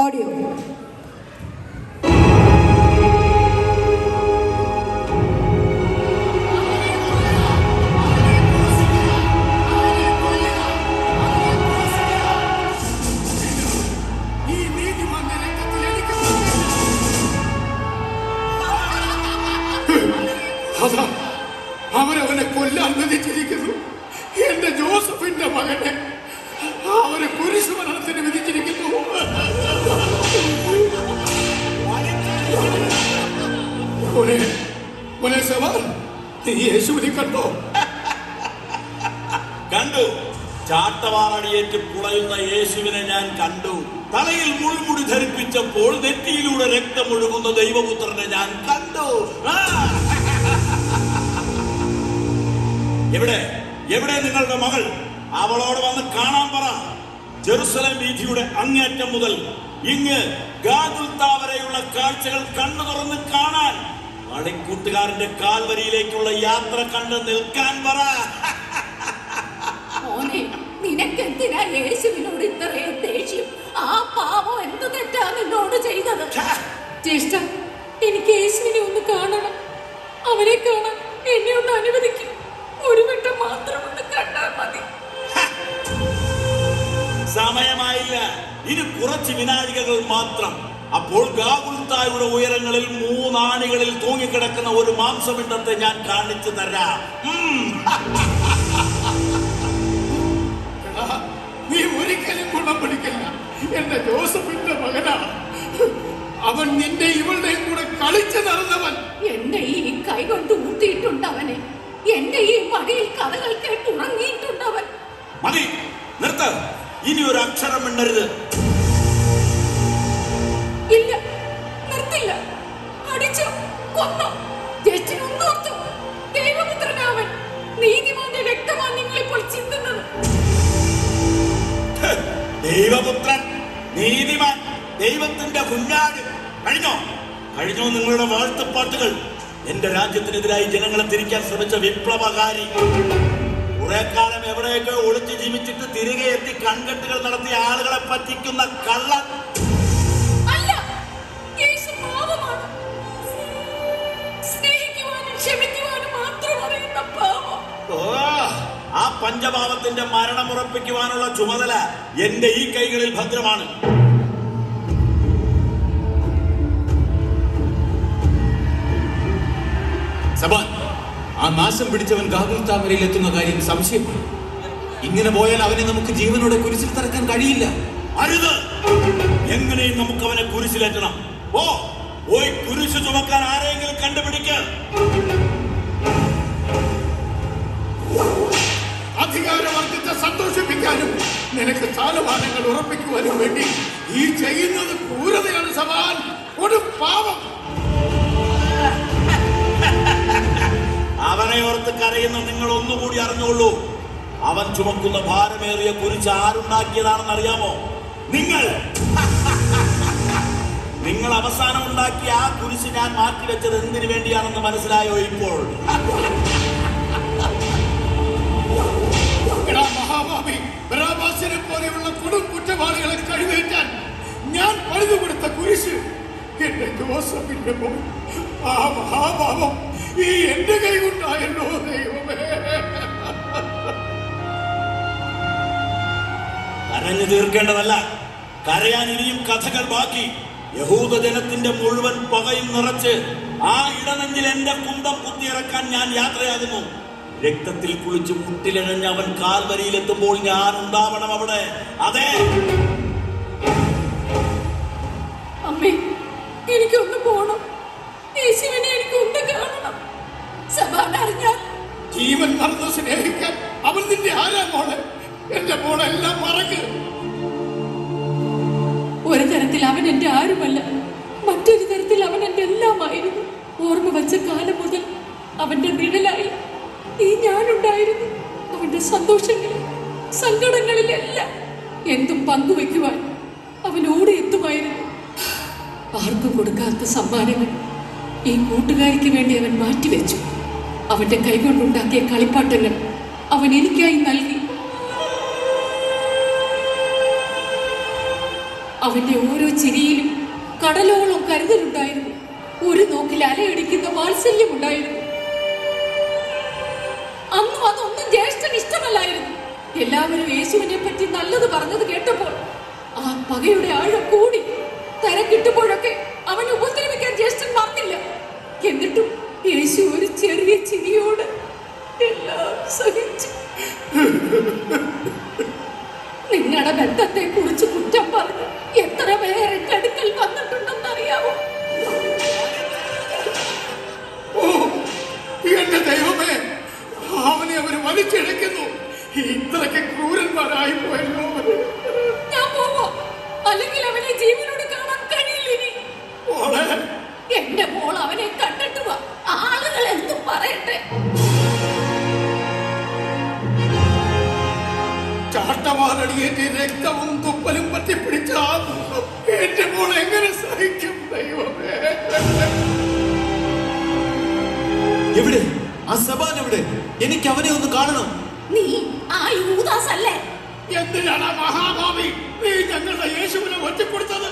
Audio. അവരവനെ കൊല്ലാൻ വിധിച്ചിരിക്കുന്നു. എന്റെ ജോസഫിന്റെ മകനെ അവരെ കുരിശുമരണത്തിന് വിധിച്ചിരിക്കുന്നു. നീ യേശുവിനെ കണ്ടോ? കണ്ടു. ചാട്ടവാറടിയേറ്റ് പുളയുന്ന യേശുവിനെ ഞാൻ കണ്ടു. തലയിൽ മുൾമുടി ധരിപ്പിച്ചപ്പോൾ നെറ്റിയിലൂടെ രക്തമൊഴുകുന്ന ദൈവപുത്രനെ ഞാൻ കണ്ടു. എവിടെ എവിടെ നിങ്ങളുടെ മകൾ? അവളോട് വന്ന് കാണാൻ പറ. ജെറുസലേം വീഥിയുടെ അങ്ങേറ്റം മുതൽ ഇങ്ങ് ഗാഗുൽത്ത വരെയുള്ള കാഴ്ചകൾ കണ്ണു തുറന്ന് കാണാൻ, കളിക്കൂട്ടുകാരന്റെ കാൽവരിയിലേക്കുള്ള യാത്ര കണ്ട് നിൽക്കാൻ പറ. നിനക്കെന്തിനാ യേശുവിനോട് ഇത്രയും ദേഷ്യം? ആ പാവം എന്ത് തെറ്റാ നിന്നോട് ചെയ്തത്? ജ്യേഷ്ഠ, എനിക്ക് യേശുവിനെ ഒന്ന് കാണണം. അവനെ കാണാൻ എന്നെ ഒന്ന് അനുവദിക്കും. ഒരു വട്ടം മാത്രം ഒന്ന് കണ്ടാൽ മതി. സമയമായില്ല, ഇനി കുറച്ച് വിനാഴികകൾ മാത്രം. അപ്പോൾ ഗാഗുൽത്തായുടെ ഉയരങ്ങളിൽ 3 ആണികളിൽ തൂങ്ങിക്കിടക്കുന്ന ഒരു മാംസപിണ്ഡത്തെ ഞാൻ കാണിച്ചു തരാം. നീ ഒരിക്കലും ഗുണം പിടിക്കില്ല. എന്റെ ജോസഫിന്റെ മകനാ അവൻ. നിന്റെ ഇവളുടെയും കൂടെ കളിച്ചു നടന്നവൻ. എന്റെ ഈ കൈ കൊണ്ട് ഊട്ടിയിട്ടുണ്ടവനെ. എന്റെ ഈ മടിയിൽ കഥകൾ കേട്ടുറങ്ങിയിട്ടുണ്ടവൻ. മതി, നിർത്ത. ഇനി ഒരു അക്ഷരം മിണ്ടരുത്. ഇല്ല, നിർത്തില്ല. അടിച്ചു, കൊന്നു. ജ്യേഷ്ഠനൊന്നോർത്തു. ദൈവപുത്രനാവൻ, നീതിമാന്റെ രക്തമാണ് നിങ്ങളിപ്പോൾ ചിന്തുന്നത്. ദൈവപുത്രൻ, നീതിമാൻ, ദൈവത്തിന്റെ കുഞ്ഞാട്. കഴിഞ്ഞോ കഴിഞ്ഞോ നിങ്ങളുടെ വാഴ്ത്തപ്പാട്ടുകൾ? എന്റെ രാജ്യത്തിനെതിരായി ജനങ്ങളെ തിരിക്കാൻ ശ്രമിച്ച വിപ്ലവകാരി, കുറെ കാലം എവിടെയൊക്കെ ഒളിച്ചു ജീവിച്ചിട്ട് തിരികെ എത്തി കൺകെട്ടുകൾ നടത്തിയ ആളുകളെ പറ്റിക്കുന്ന കള്ളൻ. അല്ല, യേശു പാവമാണ്. സ്നേഹിക്കുവാനും ക്ഷമിക്കുവാനും മാത്രം അറിയുന്ന പാവം. ആ പഞ്ചപാവത്തിന്റെ മരണമുറപ്പിക്കുവാനുള്ള ചുമതല എന്റെ ഈ കൈകളിൽ ഭദ്രമാണ്. സബാൻ, ആ നാശം പിടിച്ചവൻ ഗാഗുൽത്ത വരയിൽ എത്തുന്ന കാര്യം സംശയമാണ്. ഇങ്ങനെ പോയാൽ അവനെ നമുക്ക് ജീവനോടെ കുരിശിൽ തറക്കാൻ കഴിയില്ല. അരുത്! എങ്ങനെയും നമുക്ക് അവനെ കുരിശിലേറ്റണം. പോയി കുരിശ് ചുമക്കാൻ ആരെങ്കിലും കണ്ടുപിടിക്ക. അധികാരവർഗത്തെ സന്തോഷിപ്പിക്കാനും നിനക്ക് സ്ഥാനമാനങ്ങൾ ഉറപ്പിക്കുവാനും വേണ്ടി ഈ ചെയ്യുന്നത് ക്രൂരതയാണ് സബാൻ. ഒരു പാവം. അവനെ ഓർത്ത് കരയുന്ന നിങ്ങൾ ഒന്നുകൂടി അറിഞ്ഞോളൂ. അവൻ ചുമക്കുന്ന ഭാരമേറിയ കുരിശ് ആരുണ്ടാക്കിയതാണെന്ന് അറിയാമോ? നിങ്ങൾ അവസാനം ഉണ്ടാക്കിയ ആ കുരിശ് ഞാൻ മാറ്റിവെച്ചത് എന്തിനു വേണ്ടിയാണെന്ന് മനസ്സിലായോ ഇപ്പോൾ? മഹാഭാവി ബറാബാസിനെ പോലെയുള്ള കൊടും കുറ്റവാളികളെ കഴിവേറ്റാൻ ഞാൻ പണിതു കൊടുത്ത കുരിശ് എന്റെ ജോസഫിന്റെ മോൻ. ആ മഹാഭാവം ഈ എന്റെ കൈ കൊണ്ടായല്ലോ ദൈവമേ. കരഞ്ഞു തീർക്കേണ്ടതല്ല, കരയാൻ ഇനിയും കഥകൾ ബാക്കി. യഹൂദ ജനത്തിന്റെ മുഴുവൻ പകയും നിറച്ച് ആ ഇടനെഞ്ചിൽ എന്റെ കുന്തം കുത്തിയിറക്കാൻ ഞാൻ യാത്രയാകുന്നു. രക്തത്തിൽ കുളിച്ച് മുട്ടിലിഴഞ്ഞ് അവൻ കാൽവരിയിലെത്തുമ്പോൾ ഞാൻ ഉണ്ടാവണം അവിടെ. അതെ, അമ്മേ, എനിക്കൊന്ന് പോണം. യേശുവിനെ എനിക്കൊന്ന് കാണണം. സബാൻ അറിഞ്ഞാൽ ജീവൻ മറന്ന് സ്നേഹിക്കാൻ അവൻ നിന്റെ ആരാ മോളെ? എന്റെ മോളെല്ലാം മറക്ക്. ഒരു തരത്തിൽ അവൻ എന്റെ ആരുമല്ല, മറ്റൊരു തരത്തിൽ അവൻ എന്റെ എല്ലാമായിരുന്നു. ഓർമ്മ വെച്ച കാലം മുതൽ അവന്റെ നിഴലായി ഈ ഞാനുണ്ടായിരുന്നു. അവന്റെ സന്തോഷങ്ങളിൽ സങ്കടങ്ങളിലെല്ലാം എന്തും പങ്കുവെക്കുവാൻ അവൻ ഓടി എത്തുമായിരുന്നു. ആർക്കും കൊടുക്കാത്ത സമ്മാനങ്ങൾ ഈ കൂട്ടുകാരിക്ക് വേണ്ടി അവൻ മാറ്റിവെച്ചു. അവന്റെ കൈകൊണ്ടുണ്ടാക്കിയ കളിപ്പാട്ടങ്ങൾ അവൻ എനിക്കായി നൽകി. അവന്റെ ഓരോ ചിരിയിലും കടലോളം കരുതലുണ്ടായിരുന്നു. ഒരു നോക്കിൽ അലയടിക്കുന്ന വാത്സല്യമുണ്ടായിരുന്നു. അന്നും അതൊന്നും ജ്യേഷ്ഠന് ഇഷ്ടമല്ലായിരുന്നു. എല്ലാവരും യേശുവിനെ പറ്റി നല്ലത് പറഞ്ഞത് കേട്ടപ്പോൾ ആ പകയുടെ ആഴം കൂടി. തിരക്കിട്ടുമ്പോഴൊക്കെ അവനെ ഉപദ്രവിക്കാൻ ജ്യേഷ്ഠൻ മറന്നില്ല. എന്നിട്ടും യേശു ഒരു ചെറിയ ചിരിയോട് എല്ലാം സഹിച്ചു. നിങ്ങളുടെ ബന്ധത്തെ കുറിച്ച് കുറ്റം പറഞ്ഞു എത്ര പേരെ അടുക്കൽ വന്നിട്ടുണ്ടെന്നറിയാവോ? ഓ എന്റെ ദൈവമേ, അവനെ അവര് വലിച്ചിഴക്കുന്നു. ഇത്രയ്ക്ക് ക്രൂരന്മാരായി പോയല്ലോ. ഞാൻ പോവോ? അല്ലെങ്കിൽ അവനെ ജീവനോട് കാണാൻ കഴിയില്ല ഇനി. മോളെ, എന്റെ മോൾ അവനെ കണ്ടിട്ട് വാ. ആളുകൾ എന്തും പറയട്ടെ. ചാട്ടവാറടിയേറ്റ് രക്തവും തുപ്പലും പറ്റിപ്പിടിച്ച ആ മുഖം എന്റെ മോൾ എങ്ങനെ സഹിക്കും ദൈവമേ? എവിടെ ആ സബാൻ? എവിടെ? എനിക്ക് അവനെ ഒന്ന് കാണണം. നീ ആ യൂദാസ് അല്ലേ? എന്തിനാണ് ആ മഹാഭാവി നീ ഞങ്ങളുടെ യേശുവിനെ ഒറ്റപ്പെടുത്തത്?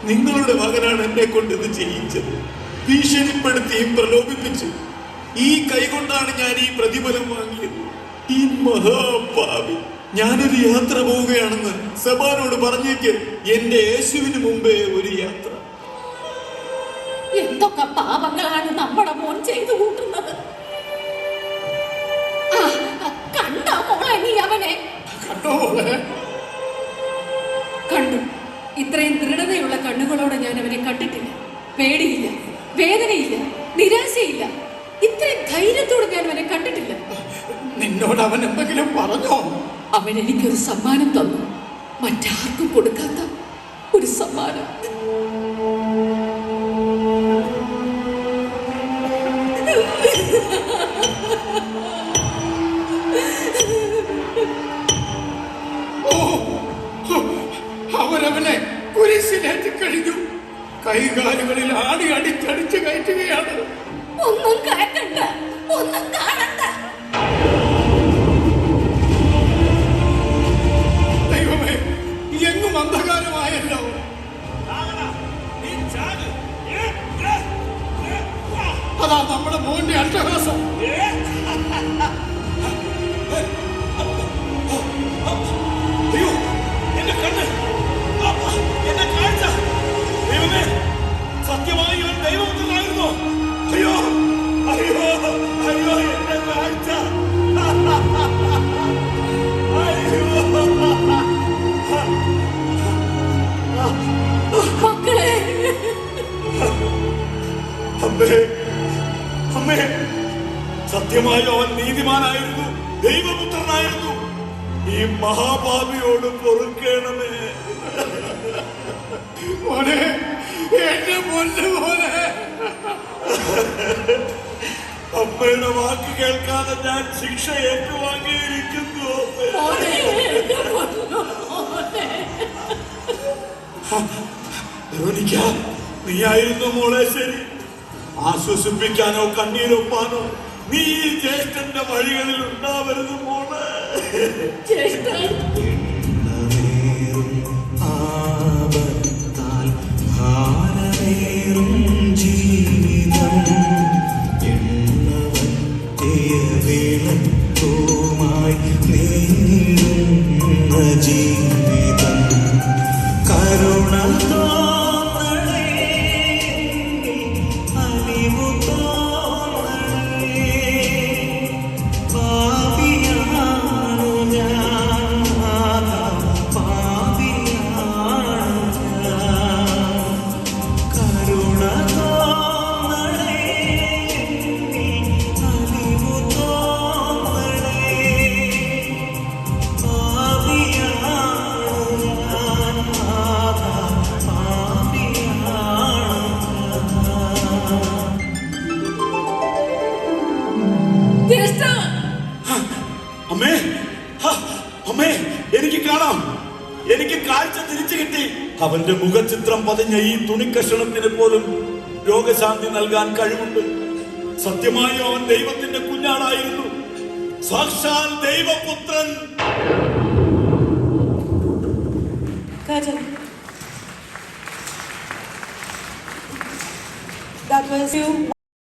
നിങ്ങളുടെ മകനാണ് എന്നെ കൊണ്ട് ഇത് ചെയ്യിച്ചത്. ഭീഷണിപ്പെടുത്തിയും പ്രലോഭിപ്പിച്ചു. ഈ കൈകൊണ്ടാണ് ഞാൻ ഈ പ്രതിഫലം വാങ്ങിയത്. ഈ മഹാപാവി. ഞാനൊരു യാത്ര പോവുകയാണെന്ന് സബാനോട് പറഞ്ഞേക്ക്. എന്റെ യേശുവിന് മുമ്പേ ഒരു യാത്ര. എന്തൊക്കെ പാപങ്ങളാണ് നമ്മുടെ മോൻ ചെയ്തു കൂട്ടുന്നത്. കണ്ടോ മോളെ നീ അവനെ? കണ്ടോ മോളെ? കണ്ടു. ഇത്രയും ദൃഢതയുള്ള കണ്ണുകളോടെ ഞാൻ അവനെ കണ്ടിട്ടില്ല. പേടിയില്ല, വേദനയില്ല, നിരാശയില്ല. ഇത്രയും ധൈര്യത്തോടെ ഞാൻ അവനെ കണ്ടിട്ടില്ല. നിന്നോട് അവൻ എന്തെങ്കിലും പറഞ്ഞോ? അവൻ എനിക്കൊരു സമ്മാനം തന്നു. മറ്റാർക്കും കൊടുക്കാത്ത ഒരു സമ്മാനം. അവരവനെ കുരിശിലേറ്റി കഴിഞ്ഞു. കൈകാലുകളിൽ ആടി അടിച്ചടിച്ച് കയറ്റുകയാണ്. ഒന്നും കേൾക്കണ്ട, ഒന്നും കാണണ്ട. ദൈവമേ, എങ്ങും അന്ധകാരമായല്ലോ. അതാ നമ്മുടെ മോന്റെ അട്ടഹാസം. അയ്യോ, എന്റെ കണ്ണ്, എന്റെ കാഴ്ച. ദൈവമേ, സത്യമായി ഇവൻ ദൈവപുത്രനായിരുന്നു. അയ്യോ അയ്യോ അയ്യോ, എന്റെ കാഴ്ച. മക്കളെ, അമ്മേ, അമ്മേ, സത്യമായും അവൻ നീതിമാനായിരുന്നു, ദൈവപുത്രനായിരുന്നു. ഈ മഹാപാപിയോട് പൊറുക്കണമേ. മോനെ, എന്റെ പൊന്നു മോനെ. അമ്മയുടെ വാക്ക് കേൾക്കാതെ ഞാൻ ശിക്ഷ ഏറ്റുവാങ്ങിയിരിക്കുന്നു. മോനെ, എന്റെ പൊന്നു മോനെ. വെറോനിക്ക, നീയായിരുന്നു മോളെ ശരി. ആശ്വസിപ്പിക്കാനോ കണ്ണീരൊപ്പാനോ നീ ഈ ജ്യേഷ്ഠന്റെ വഴികളിൽ ഉണ്ടാവരുത് മോളെ. ജ്യേഷ്ഠൻ, ആപത്താൽ ഭാരമേറും ജീവിതം എണ്ണവറ്റിയ വിളക്കുമായി നീളുന്ന ജീവിതം കരുണ തോന്നണേ, അലിവു തോന്നണേ. പാപിയാണു ഞാൻ, പാപിയാണു ഞാൻ. കരുണ തോന്നണേ, അലിവു തോന്നണേ. പാപിയാണു ഞാൻ, പാപിയാണു ജ്യേഷ്ഠ, അമ്മേ, അമ്മേ, എനിക്ക് കാണാം. എനിക്ക് കാഴ്ച തിരിച്ചു കിട്ടി. അവന്റെ മുഖചിത്രം പതിഞ്ഞ ഈ തുണിക്കഷണത്തിന് പോലും രോഗശാന്തി നൽകാൻ കഴിവുണ്ട്. സത്യമായും അവൻ ദൈവത്തിന്റെ കുഞ്ഞാടായിരുന്നു, സാക്ഷാൽ ദൈവപുത്രൻ. Kajal, That was you.